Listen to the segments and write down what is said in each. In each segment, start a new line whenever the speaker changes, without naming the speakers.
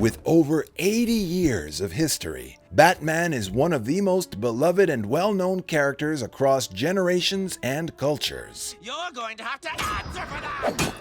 With over 80 years of history, Batman is one of the most beloved and well-known characters across generations and cultures.
You're going to have to answer for that!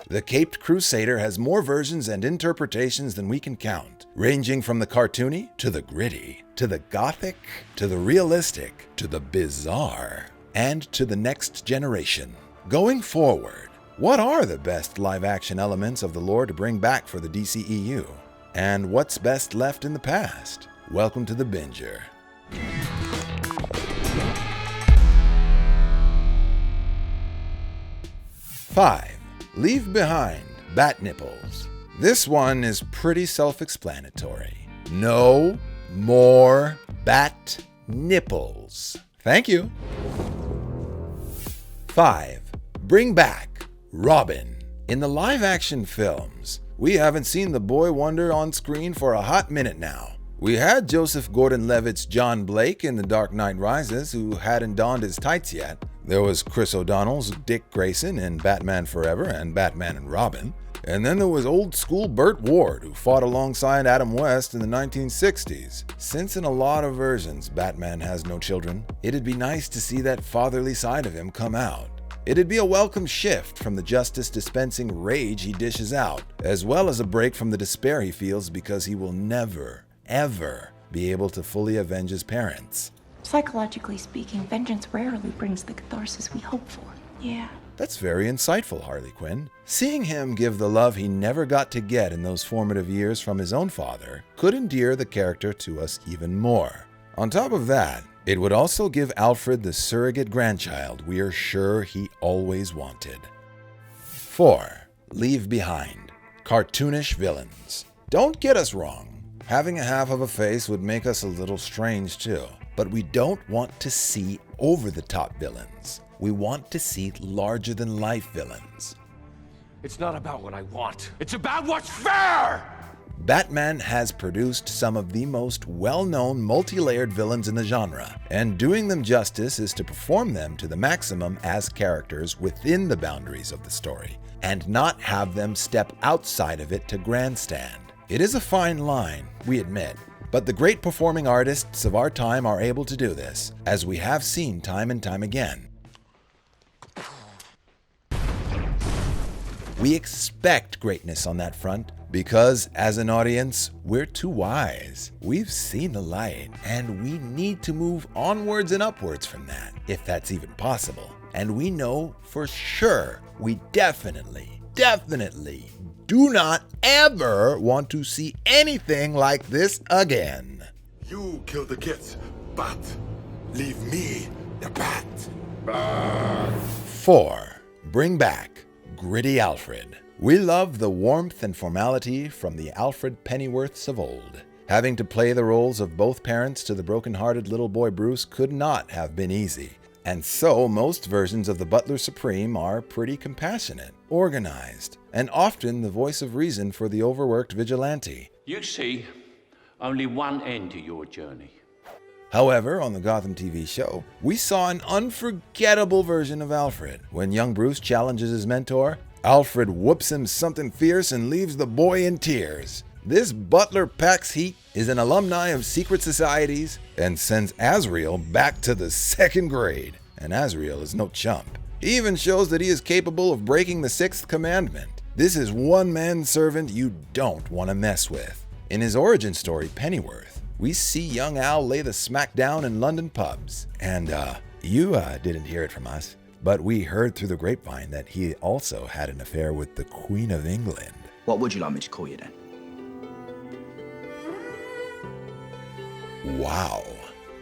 The Caped Crusader has more versions and interpretations than we can count, ranging from the cartoony, to the gritty, to the gothic, to the realistic, to the bizarre, and to the next generation. Going forward, what are the best live-action elements of the lore to bring back for the DCEU? And what's best left in the past? Welcome to the Binger. 5. Leave behind bat nipples. This one is pretty self-explanatory. No more bat nipples. Thank you. 5. Bring back Robin. In the live-action films, we haven't seen the boy wonder on screen for a hot minute now. We had Joseph Gordon-Levitt's John Blake in The Dark Knight Rises, who hadn't donned his tights yet. There was Chris O'Donnell's Dick Grayson in Batman Forever and Batman and Robin. And then there was old-school Burt Ward, who fought alongside Adam West in the 1960s. Since in a lot of versions Batman has no children, it'd be nice to see that fatherly side of him come out. It'd be a welcome shift from the justice-dispensing rage he dishes out, as well as a break from the despair he feels because he will never, ever be able to fully avenge his parents.
Psychologically speaking, vengeance rarely brings the catharsis we hope for. Yeah.
That's very insightful, Harley Quinn. Seeing him give the love he never got to get in those formative years from his own father could endear the character to us even more. On top of that, it would also give Alfred the surrogate grandchild we are sure he always wanted. 4. Leave behind cartoonish villains. Don't get us wrong. Having a half of a face would make us a little strange too. But we don't want to see over-the-top villains. We want to see larger-than-life villains.
It's not about what I want. It's about what's fair!
Batman has produced some of the most well-known multi-layered villains in the genre, and doing them justice is to perform them to the maximum as characters within the boundaries of the story, and not have them step outside of it to grandstand. It is a fine line, we admit, but the great performing artists of our time are able to do this, as we have seen time and time again. We expect greatness on that front, because as an audience, we're too wise. We've seen the light, and we need to move onwards and upwards from that, if that's even possible. And we know for sure we definitely do not ever want to see anything like this again.
You kill the kids, but leave me the bat.
4. Bring back Gritty Alfred. We love the warmth and formality from the Alfred Pennyworths of old. Having to play the roles of both parents to the broken-hearted little boy Bruce could not have been easy. And so most versions of the Butler Supreme are pretty compassionate, organized, and often the voice of reason for the overworked vigilante.
You see only one end to your journey.
However, on the Gotham TV show, we saw an unforgettable version of Alfred. When young Bruce challenges his mentor, Alfred whoops him something fierce and leaves the boy in tears. This butler packs heat, is an alumni of secret societies, and sends Azrael back to the 2nd grade. And Azrael is no chump. He even shows that he is capable of breaking the 6th commandment. This is one man's servant you don't want to mess with. In his origin story, Pennyworth, we see young Al lay the smack down in London pubs. And you didn't hear it from us, but we heard through the grapevine that he also had an affair with the Queen of England.
What would you like me to call you then?
Wow.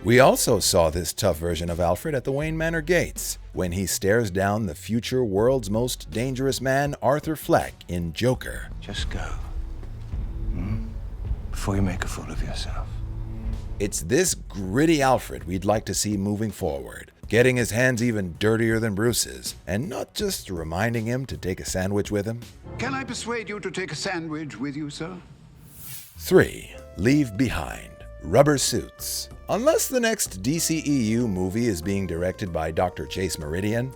We also saw this tough version of Alfred at the Wayne Manor gates, when he stares down the future world's most dangerous man, Arthur Fleck, in Joker.
Just go. Before you make a fool of yourself.
It's this gritty Alfred we'd like to see moving forward, getting his hands even dirtier than Bruce's, and not just reminding him to take a sandwich with him.
Can I persuade you to take a sandwich with you, sir?
3. Leave behind rubber suits. Unless the next DCEU movie is being directed by Dr. Chase Meridian.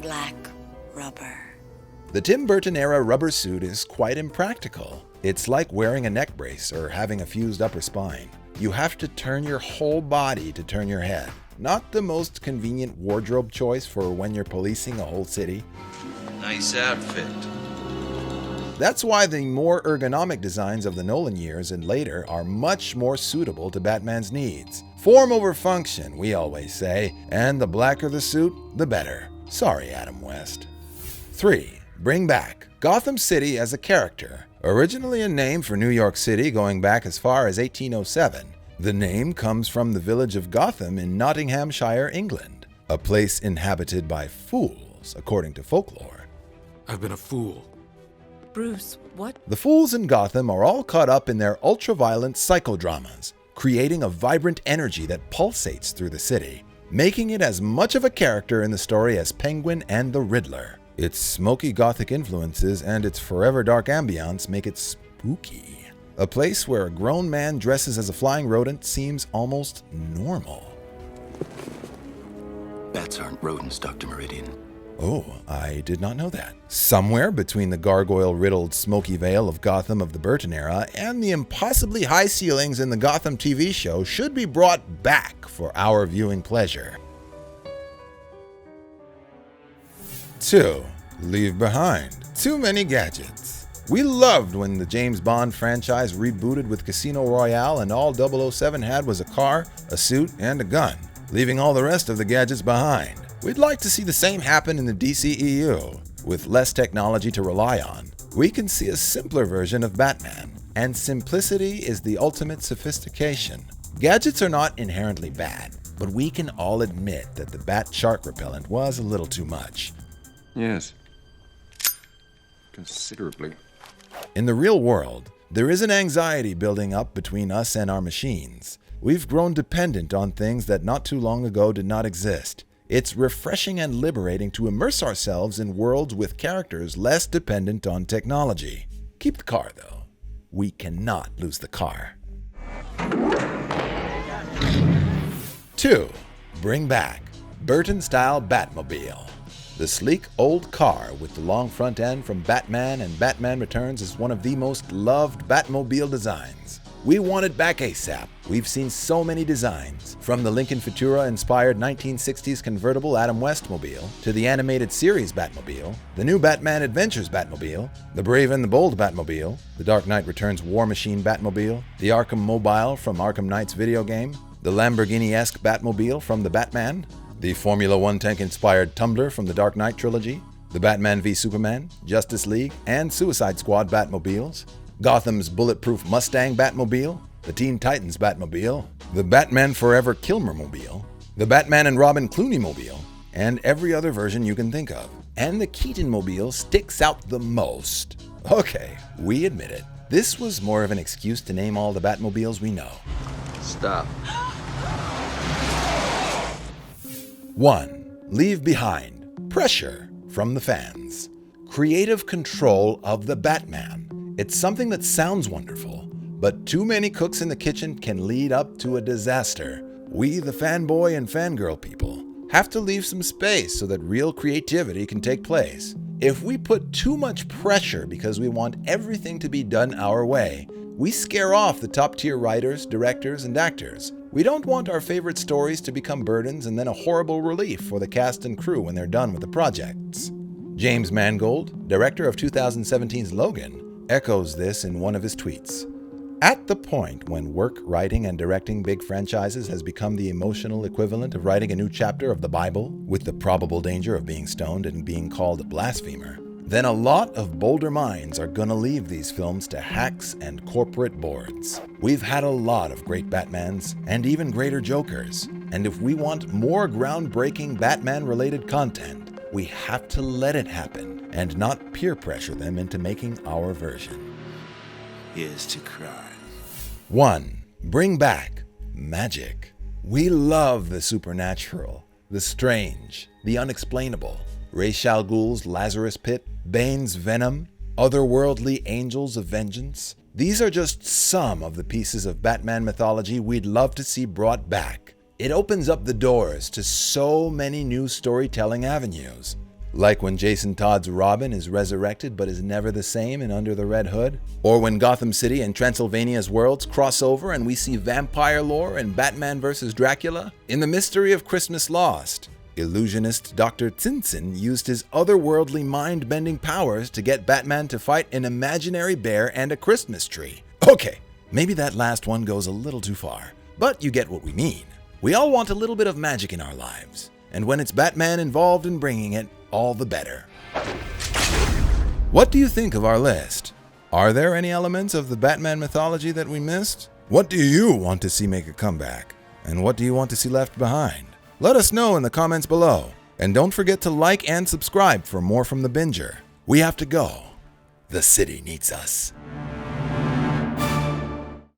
Black rubber.
The Tim Burton-era rubber suit is quite impractical. It's like wearing a neck brace or having a fused upper spine. You have to turn your whole body to turn your head. Not the most convenient wardrobe choice for when you're policing a whole city.
Nice outfit.
That's why the more ergonomic designs of the Nolan years and later are much more suitable to Batman's needs. Form over function, we always say, and the blacker the suit, the better. Sorry, Adam West. 3. Bring back Gotham City as a character. Originally a name for New York City going back as far as 1807, the name comes from the village of Gotham in Nottinghamshire, England, a place inhabited by fools, according to folklore.
I've been a fool.
Bruce, what?
The fools in Gotham are all caught up in their ultra-violent psychodramas, creating a vibrant energy that pulsates through the city, making it as much of a character in the story as Penguin and the Riddler. Its smoky gothic influences and its forever dark ambiance make it spooky. A place where a grown man dresses as a flying rodent seems almost normal.
Bats aren't rodents, Dr. Meridian.
Oh, I did not know that. Somewhere between the gargoyle-riddled smoky veil of Gotham of the Burton era and the impossibly high ceilings in the Gotham TV show should be brought back for our viewing pleasure. 2. Leave behind too many gadgets. We loved when the James Bond franchise rebooted with Casino Royale and all 007 had was a car, a suit, and a gun, leaving all the rest of the gadgets behind. We'd like to see the same happen in the DCEU. With less technology to rely on, we can see a simpler version of Batman, and simplicity is the ultimate sophistication. Gadgets are not inherently bad, but we can all admit that the bat shark repellent was a little too much.
Yes. Considerably.
In the real world, there is an anxiety building up between us and our machines. We've grown dependent on things that not too long ago did not exist. It's refreshing and liberating to immerse ourselves in worlds with characters less dependent on technology. Keep the car, though. We cannot lose the car. 2. Bring back Burton-style Batmobile. The sleek old car with the long front end from Batman and Batman Returns is one of the most loved Batmobile designs. We want it back ASAP. We've seen so many designs, from the Lincoln Futura-inspired 1960s convertible Adam West mobile, to the animated series Batmobile, the new Batman Adventures Batmobile, the Brave and the Bold Batmobile, the Dark Knight Returns War Machine Batmobile, the Arkham Mobile from Arkham Knight's video game, the Lamborghini-esque Batmobile from the Batman, the Formula One tank-inspired Tumbler from the Dark Knight trilogy, the Batman v Superman, Justice League, and Suicide Squad Batmobiles, Gotham's bulletproof Mustang Batmobile, the Teen Titans Batmobile, the Batman Forever Kilmer Mobile, the Batman and Robin Clooney Mobile, and every other version you can think of. And the Keaton Mobile sticks out the most. Okay, we admit it. This was more of an excuse to name all the Batmobiles we know.
Stop.
1. Leave behind pressure from the fans. Creative control of the Batman. It's something that sounds wonderful, but too many cooks in the kitchen can lead up to a disaster. We, the fanboy and fangirl people, have to leave some space so that real creativity can take place. If we put too much pressure because we want everything to be done our way, we scare off the top-tier writers, directors, and actors. We don't want our favorite stories to become burdens and then a horrible relief for the cast and crew when they're done with the projects. James Mangold, director of 2017's Logan, echoes this in one of his tweets. At the point when work, writing, and directing big franchises has become the emotional equivalent of writing a new chapter of the Bible, with the probable danger of being stoned and being called a blasphemer, then a lot of bolder minds are gonna leave these films to hacks and corporate boards. We've had a lot of great Batmans and even greater Jokers, and if we want more groundbreaking Batman-related content, we have to let it happen and not peer pressure them into making our version.
Here's to crime.
1. Bring back magic. We love the supernatural, the strange, the unexplainable. Ra's al Ghul's Lazarus Pit, Bane's Venom, otherworldly angels of vengeance. These are just some of the pieces of Batman mythology we'd love to see brought back. It opens up the doors to so many new storytelling avenues. Like when Jason Todd's Robin is resurrected but is never the same in Under the Red Hood? Or when Gotham City and Transylvania's worlds cross over and we see vampire lore and Batman vs. Dracula? In The Mystery of Christmas Lost, illusionist Dr. Tsinsin used his otherworldly mind-bending powers to get Batman to fight an imaginary bear and a Christmas tree. Okay, maybe that last one goes a little too far, but you get what we mean. We all want a little bit of magic in our lives, and when it's Batman involved in bringing it, all the better. What do you think of our list? Are there any elements of the Batman mythology that we missed? What do you want to see make a comeback? And what do you want to see left behind? Let us know in the comments below. And don't forget to like and subscribe for more from The Binger. We have to go. The city needs us.